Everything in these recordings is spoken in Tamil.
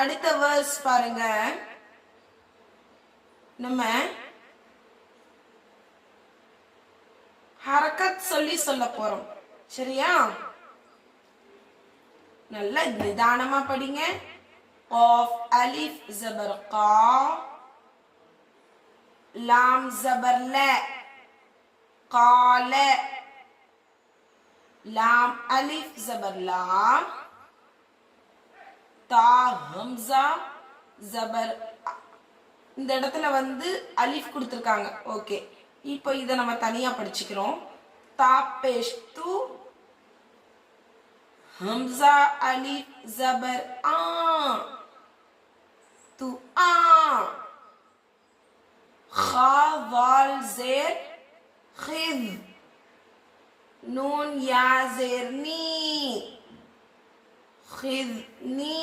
அடுத்த வேர்ஸ் பாருங்க. நம்ம ஹரக்கத் சொல்லி சொல்ல போறோம். சரியா? நல்ல நிதானமா படிங்க. قاف ألف زبر قا لام زبر لا قال لام ألف زبر لا தா ஹம்சா ஜபர். இந்த இடத்துல அலிஃப் கொடுத்துருக்காங்க. ஓகே, இப்போ இதை நம்ம தனியா படிச்சுக்கிறோம். தா பேஷ் து ஹம்சா அலிஃப் ஜபர் ஆ து ஆ. खा वाल जेर खिद नून या जेर नी खिदनी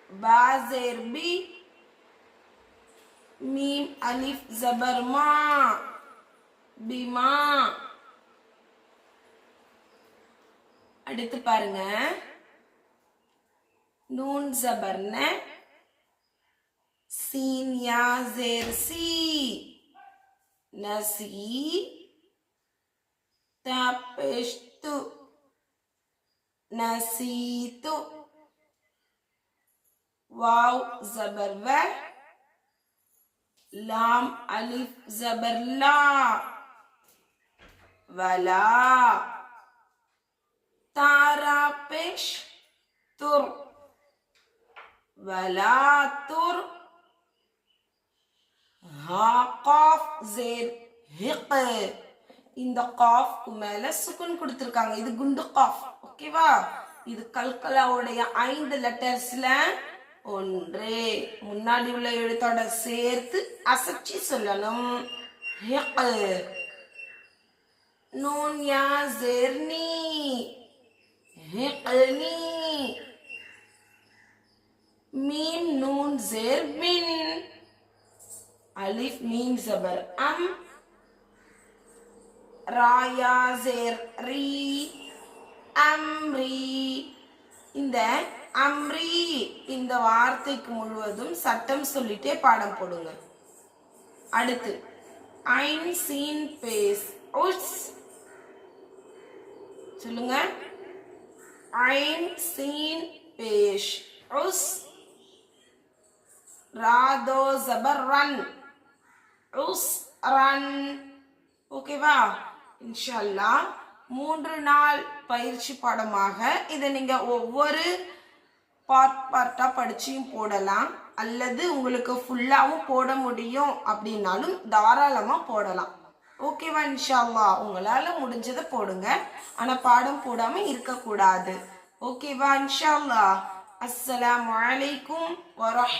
बा जेर बी मीम अलिफ जबर मा बिमा. அடுத்து பாருங்க. நூன் ஜபர் ந सीन या जेर सी नसी तपेश्तु नसीतु वाव जबर व लाम अलिफ जबर ला वला तारा पेश तुर वला तुर हा काफ जेर हिक. இந்த காஃப்க்கு மேல சுக்குன் கொடுத்திருக்காங்க. இது குண்டு காஃப். ஓகேவா? இது கல்கலாவுடைய 5 லெட்டர்ஸ்ல ஒன்று. முன்னாடி உள்ள எழுத்தோட சேர்த்து அசைச்சி சொல்லணும். ஹிக் நூன் யா ஜெர்னி ஹிக்னி மீம் நூன் ஜெர் பின் अलिफ मीम जबर अम राया जेर री अम्री. இந்த அம்ரி இந்த வார்த்தைக்கு முழுவதும் சட்டம் சொல்லிட்டே பாடம் போடுங்க. அடுத்து ஐன் சீன் பேஸ் உஸ் சொல்லுங்க. ஐன் சீன் பேஷ் உஸ் ராதோ ஜபர் ரன் உஸ் ரன். ஓகேவா? இன்ஷா 3 நாள் பயிற்சி பாடமாக இதை நீங்க ஒவ்வொரு பார்ட்டா படிச்சியும் போடலாம், அல்லது உங்களுக்கு ஃபுல்லாவும் போட முடியும் அப்படின்னாலும் தாராளமா போடலாம். ஓகேவா? இன்ஷா அல்லாஹ் உங்களால முடிஞ்சதை போடுங்க. ஆனா பாடம் போடாம இருக்கக்கூடாது. ஓகேவா? இன்ஷா அல்லாஹ். அஸ்ஸலாமு அலைக்கும் வரஹ்மத்துல்லாஹி